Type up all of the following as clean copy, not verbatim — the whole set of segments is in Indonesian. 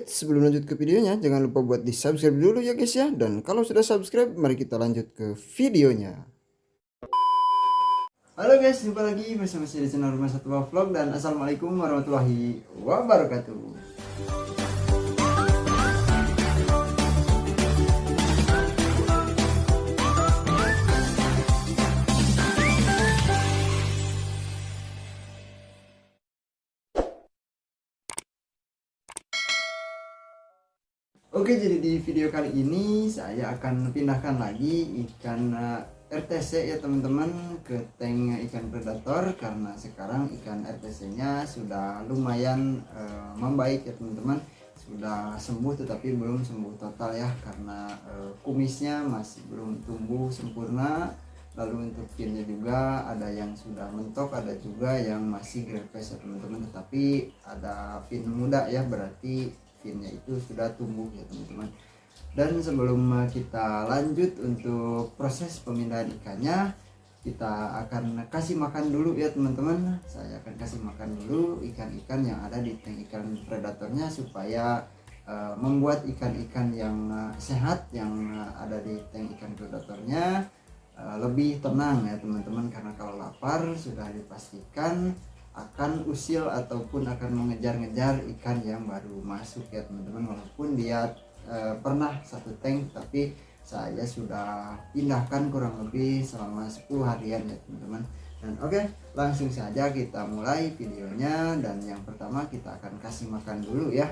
Sebelum lanjut ke videonya, jangan lupa buat di subscribe dulu ya guys ya. Dan kalau sudah subscribe, mari kita lanjut ke videonya. Halo guys, jumpa lagi bersama saya di channel Rumah Satwa Vlog. Dan assalamualaikum warahmatullahi wabarakatuh. Oke, jadi di video kali ini saya akan pindahkan lagi ikan RTC ya teman-teman ke tank ikan predator, karena sekarang ikan RTC nya sudah lumayan membaik ya teman-teman. Sudah sembuh tetapi belum sembuh total ya, karena kumisnya masih belum tumbuh sempurna. Lalu untuk finnya juga ada yang sudah mentok, ada juga yang masih grepes ya teman-teman. Tetapi ada fin muda ya, berarti finnya itu sudah tumbuh ya teman-teman. Dan sebelum kita lanjut untuk proses pemindahan ikannya, kita akan kasih makan dulu ya teman-teman. Saya akan kasih makan dulu ikan-ikan yang ada di tank ikan predatornya, supaya membuat ikan-ikan yang sehat yang ada di tank ikan predatornya lebih tenang ya teman-teman. Karena kalau lapar sudah dipastikan akan usil ataupun akan mengejar-ngejar ikan yang baru masuk ya teman-teman. Walaupun dia pernah satu tank, tapi saya sudah pindahkan kurang lebih selama 10 harian ya teman-teman. Dan oke, langsung saja kita mulai videonya. Dan yang pertama kita akan kasih makan dulu ya.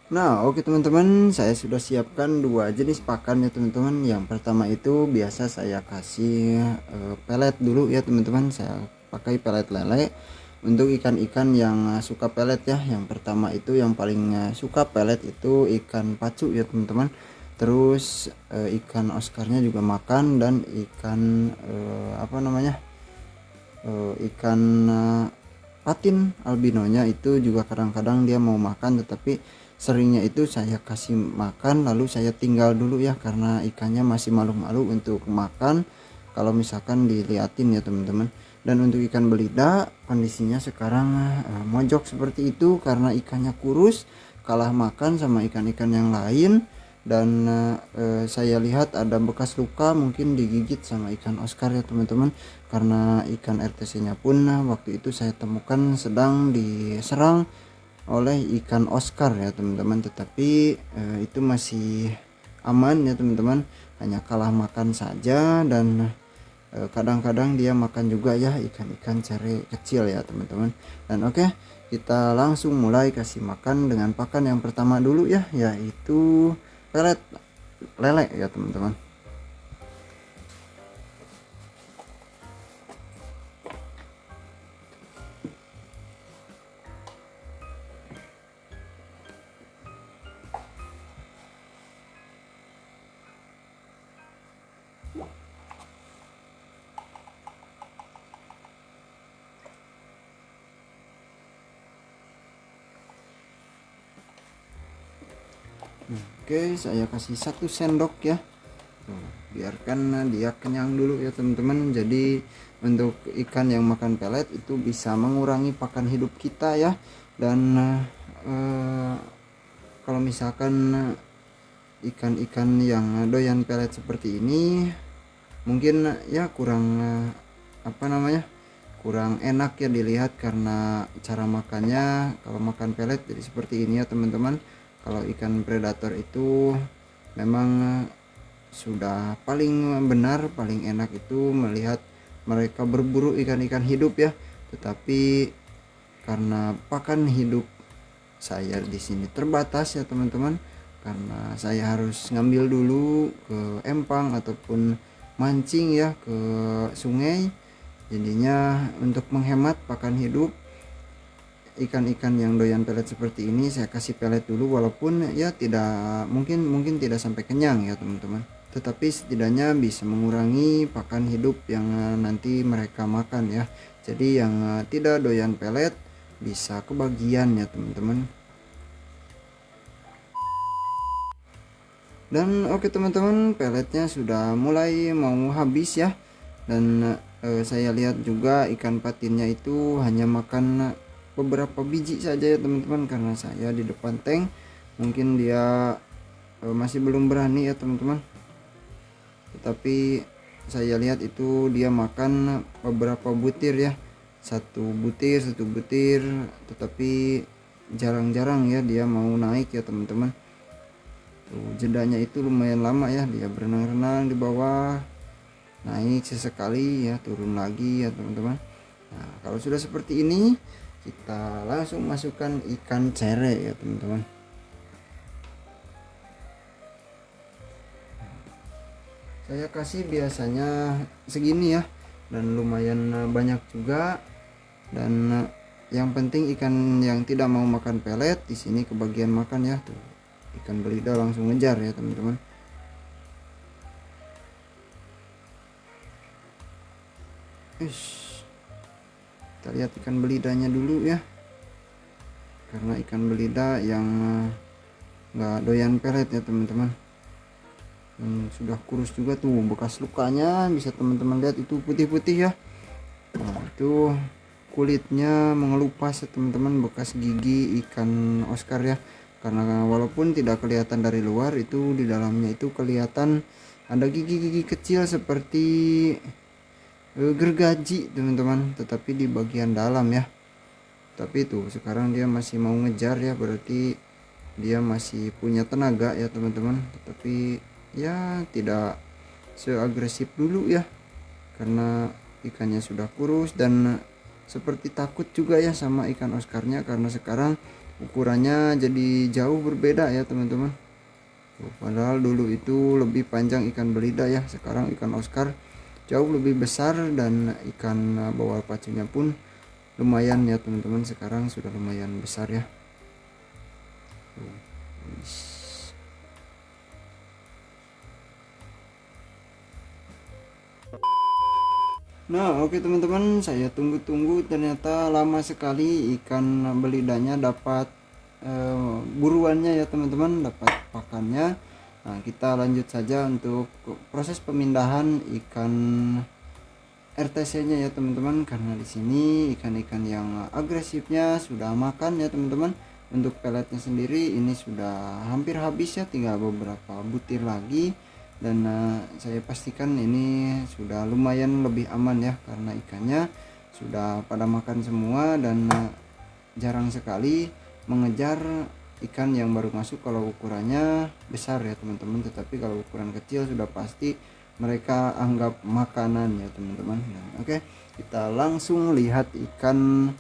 Nah oke teman-teman, saya sudah siapkan dua jenis pakan ya teman-teman. Yang pertama itu biasa saya kasih pelet dulu ya teman-teman. Saya pakai pelet lele untuk ikan-ikan yang suka pelet ya. Yang pertama itu yang paling suka pelet itu ikan pacu ya teman-teman. Terus ikan Oscarnya juga makan, dan ikan apa namanya, ikan patin albinonya itu juga kadang-kadang dia mau makan, tetapi seringnya itu saya kasih makan lalu saya tinggal dulu ya, karena ikannya masih malu-malu untuk makan kalau misalkan diliatin ya teman-teman. Dan untuk ikan belida kondisinya sekarang mojok seperti itu karena ikannya kurus, kalah makan sama ikan-ikan yang lain. Dan saya lihat ada bekas luka, mungkin digigit sama ikan Oscar ya teman-teman. Karena ikan RTC nya pun waktu itu saya temukan sedang diserang oleh ikan Oscar ya teman-teman. Tetapi itu masih aman ya teman-teman, hanya kalah makan saja. Dan kadang-kadang dia makan juga ya ikan-ikan cere kecil ya teman-teman. Dan oke, kita langsung mulai kasih makan dengan pakan yang pertama dulu ya, yaitu pelet lele ya teman-teman. Oke, saya kasih 1 sendok ya. Biarkan dia kenyang dulu ya teman-teman. Jadi untuk ikan yang makan pelet itu bisa mengurangi pakan hidup kita ya. Dan kalau misalkan ikan-ikan yang doyan pelet seperti ini mungkin ya kurang apa namanya, kurang enak ya dilihat, karena cara makannya kalau makan pelet jadi seperti ini ya teman-teman. Kalau ikan predator itu memang sudah paling benar, paling enak itu melihat mereka berburu ikan-ikan hidup ya. Tetapi karena pakan hidup saya di sini terbatas ya teman-teman, karena saya harus ngambil dulu ke empang ataupun mancing ya ke sungai. Jadinya untuk menghemat pakan hidup ikan-ikan yang doyan pelet seperti ini, saya kasih pelet dulu, walaupun ya tidak mungkin tidak sampai kenyang ya teman-teman, tetapi setidaknya bisa mengurangi pakan hidup yang nanti mereka makan ya. Jadi yang tidak doyan pelet bisa kebagian ya teman-teman. Dan oke teman-teman, peletnya sudah mulai mau habis ya. Dan saya lihat juga ikan patinnya itu hanya makan beberapa biji saja ya teman-teman, karena saya di depan tank, mungkin dia masih belum berani ya teman-teman. Tetapi saya lihat itu dia makan beberapa butir ya, satu butir, tetapi jarang-jarang ya dia mau naik ya teman-teman. Jedanya itu lumayan lama ya, dia berenang-renang di bawah, naik sesekali ya, turun lagi ya teman-teman. Nah, kalau sudah seperti ini kita langsung masukkan ikan cere ya teman-teman. Saya kasih biasanya segini ya, dan lumayan banyak juga. Dan yang penting ikan yang tidak mau makan pelet di sini kebagian makan ya tuh. Ikan belida langsung ngejar ya teman-teman. Kita lihat ikan belidanya dulu ya, karena ikan belida yang nggak doyan pelet ya teman-teman. Sudah kurus juga tuh, bekas lukanya bisa teman-teman lihat, itu putih-putih ya. Nah, itu kulitnya mengelupas ya teman-teman, bekas gigi ikan Oscar ya. Karena walaupun tidak kelihatan dari luar, itu di dalamnya itu kelihatan ada gigi-gigi kecil seperti gergaji teman-teman, tetapi di bagian dalam ya. Tapi itu sekarang dia masih mau ngejar ya, berarti dia masih punya tenaga ya teman-teman. Tetapi ya tidak seagresif dulu ya, karena ikannya sudah kurus dan seperti takut juga ya sama ikan Oscarnya, karena sekarang ukurannya jadi jauh berbeda ya teman-teman. Padahal dulu itu lebih panjang ikan belida ya, sekarang ikan Oscar jauh lebih besar, dan ikan bawal pacunya pun lumayan ya teman-teman, sekarang sudah lumayan besar ya. Nah oke teman-teman, saya tunggu-tunggu, ternyata lama sekali ikan belidanya dapat buruannya ya teman-teman, dapat pakannya. Nah kita lanjut saja untuk proses pemindahan ikan RTC nya ya teman-teman, karena di sini ikan-ikan yang agresifnya sudah makan ya teman-teman. Untuk peletnya sendiri ini sudah hampir habis ya, tinggal beberapa butir lagi. Dan saya pastikan ini sudah lumayan lebih aman ya, karena ikannya sudah pada makan semua, dan jarang sekali mengejar ikan yang baru masuk kalau ukurannya besar ya teman-teman. Tetapi kalau ukuran kecil sudah pasti mereka anggap makanan ya teman-teman. Oke, kita langsung lihat ikan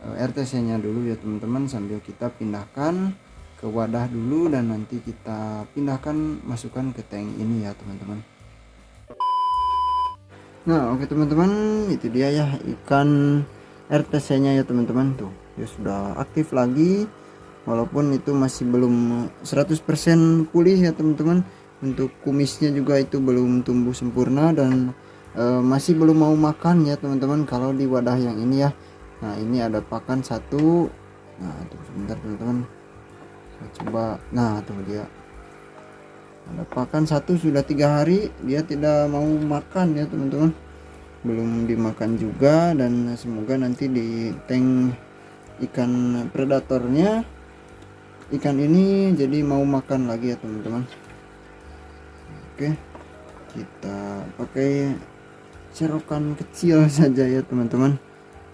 RTC nya dulu ya teman-teman, sambil kita pindahkan ke wadah dulu, dan nanti kita pindahkan, masukkan ke tank ini ya teman-teman. Nah oke teman-teman, itu dia ya ikan RTC nya ya teman-teman. Tuh dia sudah aktif lagi, walaupun itu masih belum 100% pulih ya teman-teman. Untuk kumisnya juga itu belum tumbuh sempurna, dan masih belum mau makan ya teman-teman kalau di wadah yang ini ya. Nah ini ada pakan satu. Nah tuh sebentar teman-teman, coba. Nah tuh dia ada pakan satu, sudah 3 hari dia tidak mau makan ya teman-teman, belum dimakan juga. Dan semoga nanti di tank ikan predatornya ikan ini jadi mau makan lagi ya teman-teman. Oke, kita pakai serokan kecil saja ya teman-teman.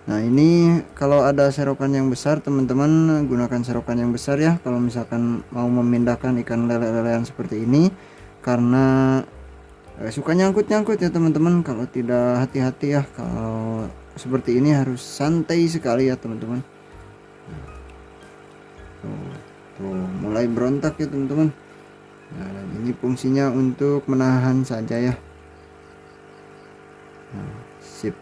Nah ini kalau ada serokan yang besar teman-teman, gunakan serokan yang besar ya kalau misalkan mau memindahkan ikan lele-lelean seperti ini, karena suka nyangkut-nyangkut ya teman-teman. Kalau tidak hati-hati ya, kalau seperti ini harus santai sekali ya teman-teman. Tuh mulai berontak ya teman-teman. Nah dan ini fungsinya untuk menahan saja ya. Nah, sip.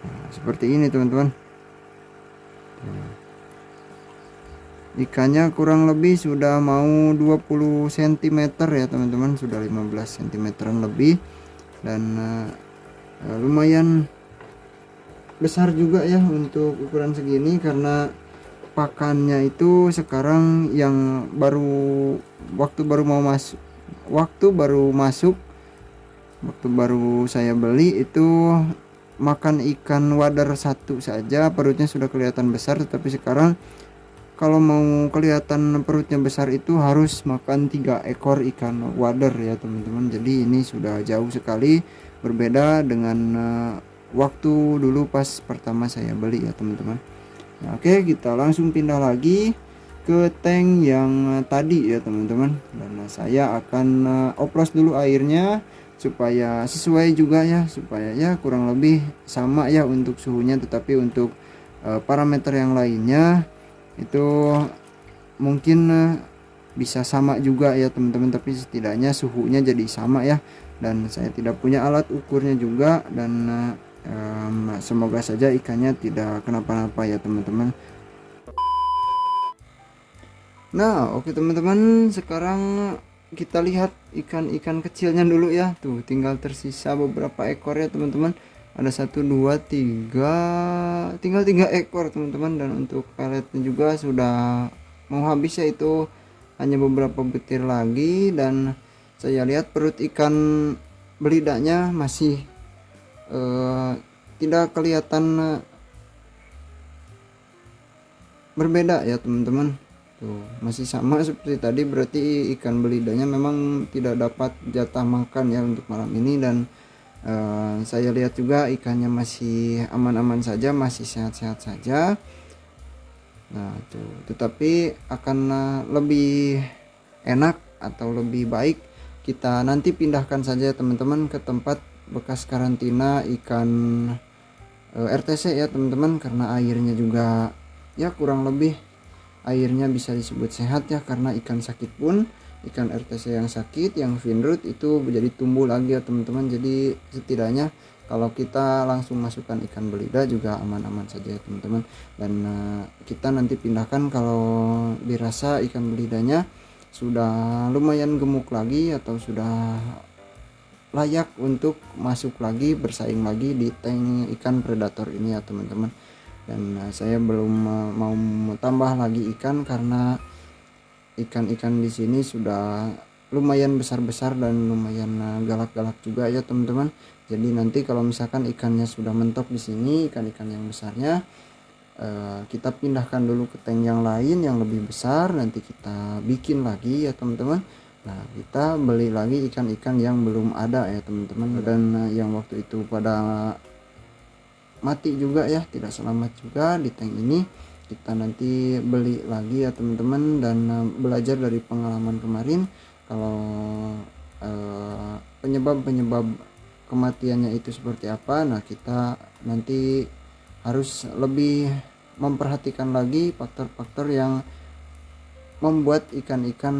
Nah, seperti ini teman-teman. Ikannya kurang lebih sudah mau 20 cm ya teman-teman, sudah 15 cm lebih, dan lumayan besar juga ya untuk ukuran segini, karena pakannya itu sekarang yang waktu baru saya beli itu makan ikan wader satu saja perutnya sudah kelihatan besar, tetapi sekarang kalau mau kelihatan perutnya besar itu harus makan 3 ekor ikan wader ya teman-teman. Jadi ini sudah jauh sekali berbeda dengan waktu dulu pas pertama saya beli ya teman-teman. Nah, oke, kita langsung pindah lagi ke tank yang tadi ya teman-teman. Dan saya akan oplos dulu airnya supaya sesuai juga ya, supaya ya kurang lebih sama ya untuk suhunya, tetapi untuk parameter yang lainnya itu mungkin bisa sama juga ya teman-teman, tapi setidaknya suhunya jadi sama ya. Dan saya tidak punya alat ukurnya juga, dan semoga saja ikannya tidak kenapa-napa ya teman-teman. Nah oke teman-teman, sekarang kita lihat ikan-ikan kecilnya dulu ya. Tuh tinggal tersisa beberapa ekor ya teman-teman. Ada 1 2 3, tinggal 3 ekor teman-teman. Dan untuk peletnya juga sudah mau habis ya, itu hanya beberapa butir lagi. Dan saya lihat perut ikan belidaknya masih tidak kelihatan berbeda ya teman-teman. Tuh masih sama seperti tadi, berarti ikan belidanya memang tidak dapat jatah makan ya untuk malam ini. Dan saya lihat juga ikannya masih aman-aman saja, masih sehat-sehat saja. Nah tuh, tetapi akan lebih enak atau lebih baik kita nanti pindahkan saja teman-teman ke tempat bekas karantina ikan RTC ya teman-teman, karena airnya juga ya kurang lebih airnya bisa disebut sehat ya, karena ikan sakit pun, ikan RTC yang sakit, yang finroot itu menjadi tumbuh lagi ya teman-teman. Jadi setidaknya kalau kita langsung masukkan ikan belida juga aman-aman saja ya teman-teman. Dan kita nanti pindahkan kalau dirasa ikan belidanya sudah lumayan gemuk lagi atau sudah layak untuk masuk lagi, bersaing lagi di tank ikan predator ini ya teman-teman. Dan saya belum mau tambah lagi ikan karena ikan-ikan di sini sudah lumayan besar-besar dan lumayan galak-galak juga ya teman-teman. Jadi nanti kalau misalkan ikannya sudah mentok di sini, ikan-ikan yang besarnya kita pindahkan dulu ke tank yang lain yang lebih besar, nanti kita bikin lagi ya teman-teman. Nah kita beli lagi ikan-ikan yang belum ada ya teman-teman, dan yang waktu itu pada mati juga ya, tidak selamat juga di tank ini, kita nanti beli lagi ya teman-teman. Dan belajar dari pengalaman kemarin, kalau penyebab kematiannya itu seperti apa, nah kita nanti harus lebih memperhatikan lagi faktor-faktor yang membuat ikan-ikan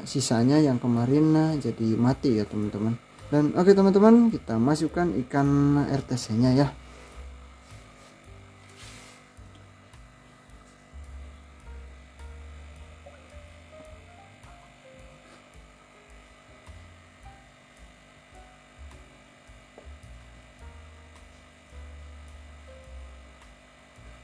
sisanya yang kemarin jadi mati ya teman-teman. Dan oke teman-teman, kita masukkan ikan RTC nya ya.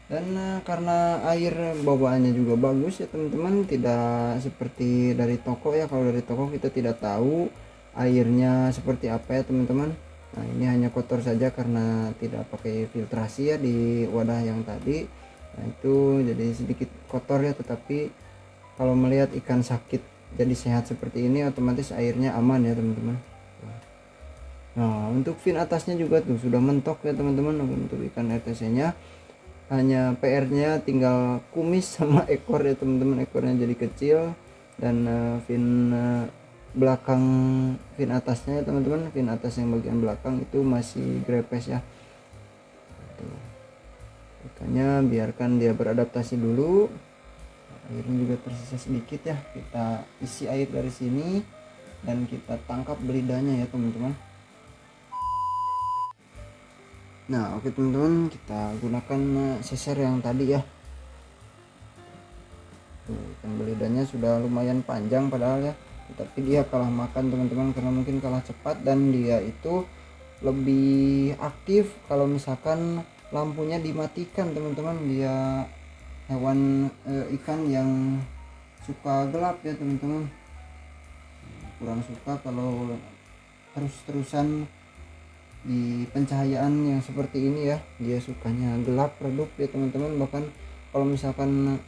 Dan karena air bawaannya juga bagus ya teman-teman, tidak seperti dari toko ya. Kalau dari toko kita tidak tahu airnya seperti apa ya teman-teman. Nah ini hanya kotor saja karena tidak pakai filtrasi ya di wadah yang tadi. Nah itu jadi sedikit kotor ya, tetapi kalau melihat ikan sakit jadi sehat seperti ini, otomatis airnya aman ya teman-teman. Nah untuk fin atasnya juga tuh sudah mentok ya teman-teman. Untuk ikan RTC nya hanya PR-nya tinggal kumis sama ekor ya teman-teman, ekornya jadi kecil. Dan fin belakang, fin atasnya ya teman-teman, fin atas yang bagian belakang itu masih grepes ya. Tuh. Makanya biarkan dia beradaptasi dulu. Airnya juga tersisa sedikit ya, kita isi air dari sini dan kita tangkap belidanya ya teman-teman. Nah oke teman-teman, kita gunakan seser yang tadi ya. Tuh, ikan belidanya sudah lumayan panjang padahal ya, tapi dia kalah makan teman-teman, karena mungkin kalah cepat. Dan dia itu lebih aktif kalau misalkan lampunya dimatikan teman-teman. Dia hewan ikan yang suka gelap ya teman-teman, kurang suka kalau terus-terusan di pencahayaan yang seperti ini ya, dia sukanya gelap redup ya teman-teman. Bahkan kalau misalkan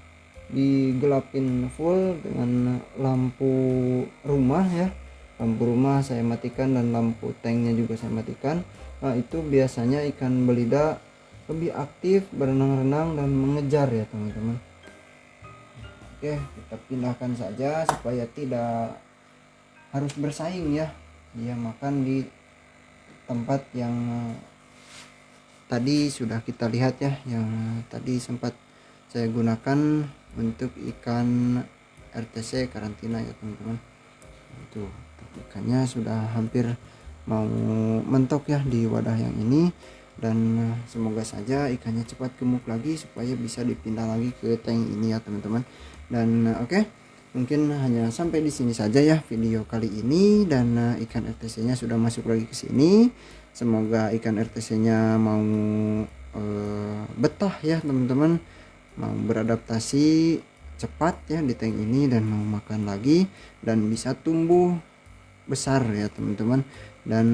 digelapin full dengan lampu rumah ya, lampu rumah saya matikan dan lampu tanknya juga saya matikan, nah itu biasanya ikan belida lebih aktif berenang-renang dan mengejar ya teman-teman. Oke, kita pindahkan saja supaya tidak harus bersaing ya, dia makan di tempat yang tadi sudah kita lihat ya, yang tadi sempat saya gunakan untuk ikan RTC karantina ya teman-teman. Itu ikannya sudah hampir mau mentok ya di wadah yang ini, dan semoga saja ikannya cepat gemuk lagi supaya bisa dipindah lagi ke tank ini ya teman-teman. Dan oke, mungkin hanya sampai di sini saja ya video kali ini, dan ikan RTC nya sudah masuk lagi ke sini. Semoga ikan RTC nya mau betah ya teman-teman, mau beradaptasi cepat ya di tank ini dan mau makan lagi dan bisa tumbuh besar ya teman-teman, dan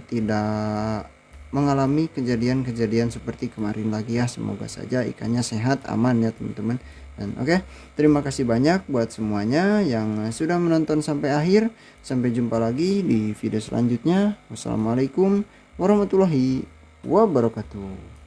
tidak mengalami kejadian-kejadian seperti kemarin lagi ya. Semoga saja ikannya sehat, aman ya teman-teman. Dan oke, terima kasih banyak buat semuanya yang sudah menonton sampai akhir. Sampai jumpa lagi di video selanjutnya. Wassalamualaikum warahmatullahi wabarakatuh.